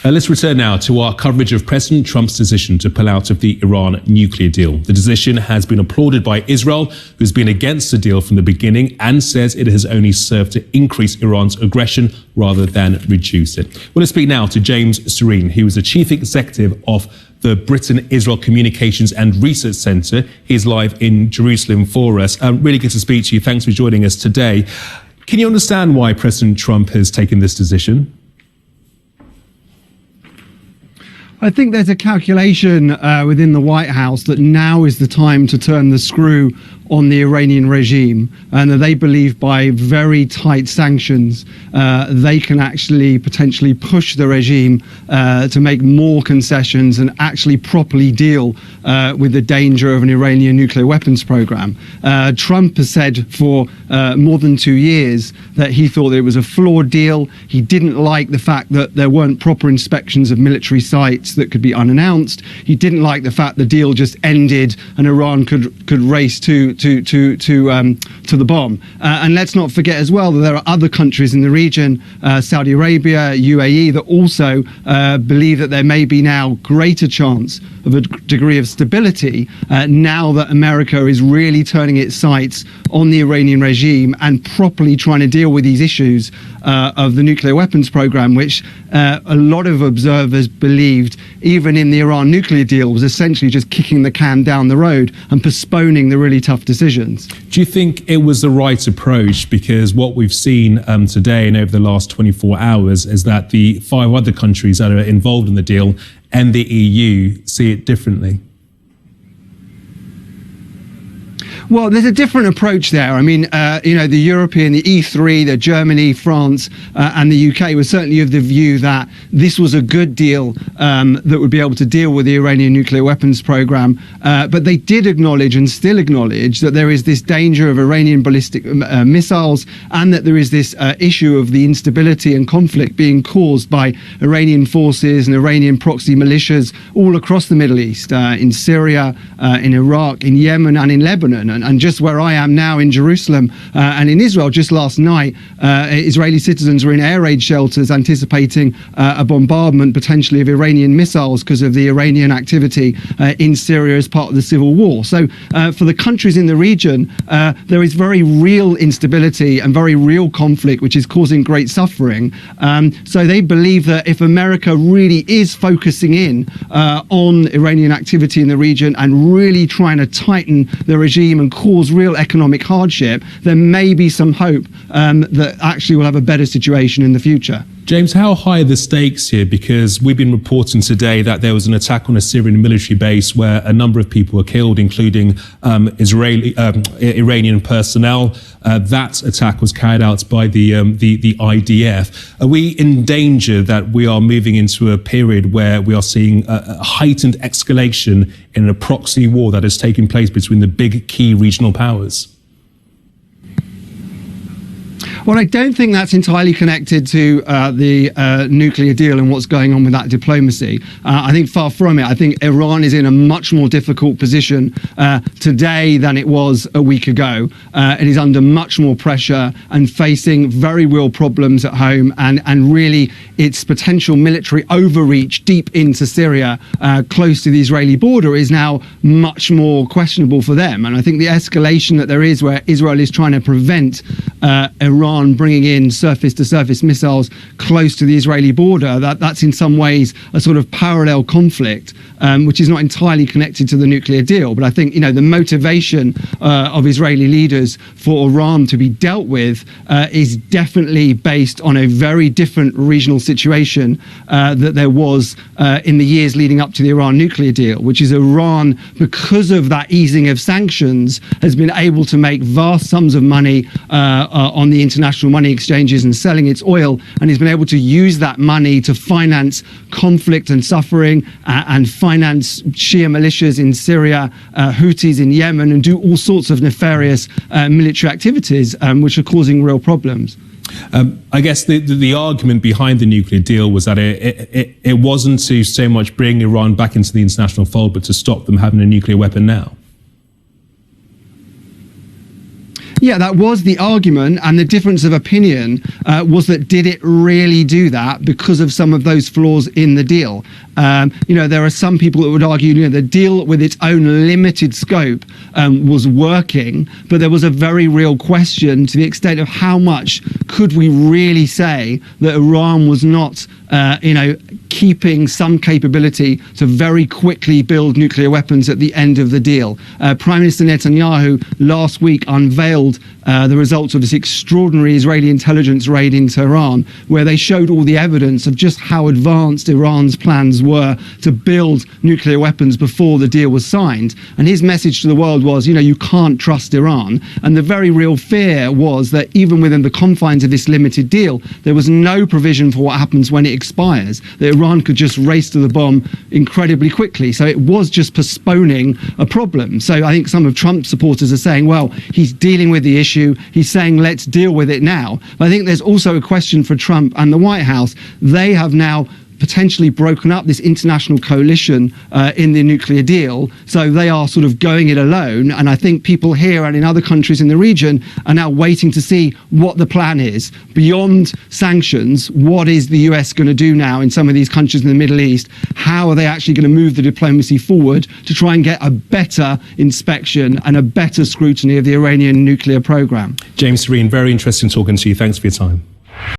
Let's return now to our coverage of President Trump's decision to pull out of the Iran nuclear deal. The decision has been applauded by Israel, who's been against the deal from the beginning and says it has only served to increase Iran's aggression rather than reduce it. We're going to speak now to James Serene, who is the chief executive of the Britain-Israel Communications and Research Centre. He's live in Jerusalem for us. Really good to speak to you. Thanks for joining us today. Can you understand why President Trump has taken this decision? I think there's a calculation within the White House that now is the time to turn the screw on the Iranian regime, and that they believe by very tight sanctions they can actually potentially push the regime to make more concessions and actually properly deal with the danger of an Iranian nuclear weapons program. Trump has said for more than 2 years that he thought that it was a flawed deal. He didn't like the fact that there weren't proper inspections of military sites that could be unannounced. He didn't like the fact the deal just ended and Iran could race to the bomb. And let's not forget as well that there are other countries in the region, Saudi Arabia, UAE, that also believe that there may be now greater chance of a degree of stability now that America is really turning its sights on the Iranian regime and properly trying to deal with these issues of the nuclear weapons program, which a lot of observers believed, even in the Iran nuclear deal, was essentially just kicking the can down the road and postponing the really tough decisions. Do you think it was the right approach? Because what we've seen today and over the last 24 hours is that the 5 other countries that are involved in the deal and the EU see it differently. Well, there's a different approach there. I mean, the European, the E3, the Germany, France, and the UK were certainly of the view that this was a good deal that would be able to deal with the Iranian nuclear weapons program. But they did acknowledge and still acknowledge that there is this danger of Iranian ballistic missiles, and that there is this issue of the instability and conflict being caused by Iranian forces and Iranian proxy militias all across the Middle East, in Syria, in Iraq, in Yemen, and in Lebanon. And just where I am now in Jerusalem and in Israel, just last night, Israeli citizens were in air raid shelters anticipating a bombardment potentially of Iranian missiles because of the Iranian activity in Syria as part of the civil war. So for the countries in the region, there is very real instability and very real conflict, which is causing great suffering. So they believe that if America really is focusing in on Iranian activity in the region and really trying to tighten the regime and cause real economic hardship, there may be some hope that actually we'll have a better situation in the future. James, how high are the stakes here? Because we've been reporting today that there was an attack on a Syrian military base where a number of people were killed, including Iranian personnel. That attack was carried out by the IDF. Are we in danger that we are moving into a period where we are seeing a heightened escalation in a proxy war that is taking place between the big key regional powers? Well, I don't think that's entirely connected to the nuclear deal and what's going on with that diplomacy. I think far from it. I think Iran is in a much more difficult position today than it was a week ago. It is under much more pressure and facing very real problems at home, and really its potential military overreach deep into Syria, close to the Israeli border, is now much more questionable for them. And I think the escalation that there is, where Israel is trying to prevent Iran bringing in surface-to-surface missiles close to the Israeli border, that's in some ways a sort of parallel conflict, which is not entirely connected to the nuclear deal. But I think, the motivation of Israeli leaders for Iran to be dealt with is definitely based on a very different regional situation that there was in the years leading up to the Iran nuclear deal, which is Iran, because of that easing of sanctions, has been able to make vast sums of money on the international money exchanges and selling its oil, and has been able to use that money to finance conflict and suffering and finance Shia militias in Syria, Houthis in Yemen, and do all sorts of nefarious military activities which are causing real problems. I guess the argument behind the nuclear deal was that it wasn't to so much bring Iran back into the international fold, but to stop them having a nuclear weapon now. Yeah, that was the argument, and the difference of opinion was that did it really do that because of some of those flaws in the deal? There are some people that would argue, the deal with its own limited scope was working, but there was a very real question to the extent of how much could we really say that Iran was not, keeping some capability to very quickly build nuclear weapons at the end of the deal. Prime Minister Netanyahu last week unveiled the results of this extraordinary Israeli intelligence raid into Iran, where they showed all the evidence of just how advanced Iran's plans were to build nuclear weapons before the deal was signed. And his message to the world was, you can't trust Iran. And the very real fear was that even within the confines of this limited deal, there was no provision for what happens when it expires, that Iran could just race to the bomb incredibly quickly. So it was just postponing a problem. So I think some of Trump's supporters are saying, well, he's dealing with the issue. He's saying, let's deal with it now. But I think there's also a question for Trump and the White House. They have now potentially broken up this international coalition in the nuclear deal. So they are sort of going it alone. And I think people here and in other countries in the region are now waiting to see what the plan is. Beyond sanctions, what is the US going to do now in some of these countries in the Middle East? How are they actually going to move the diplomacy forward to try and get a better inspection and a better scrutiny of the Iranian nuclear program? James Serene, very interesting talking to you. Thanks for your time.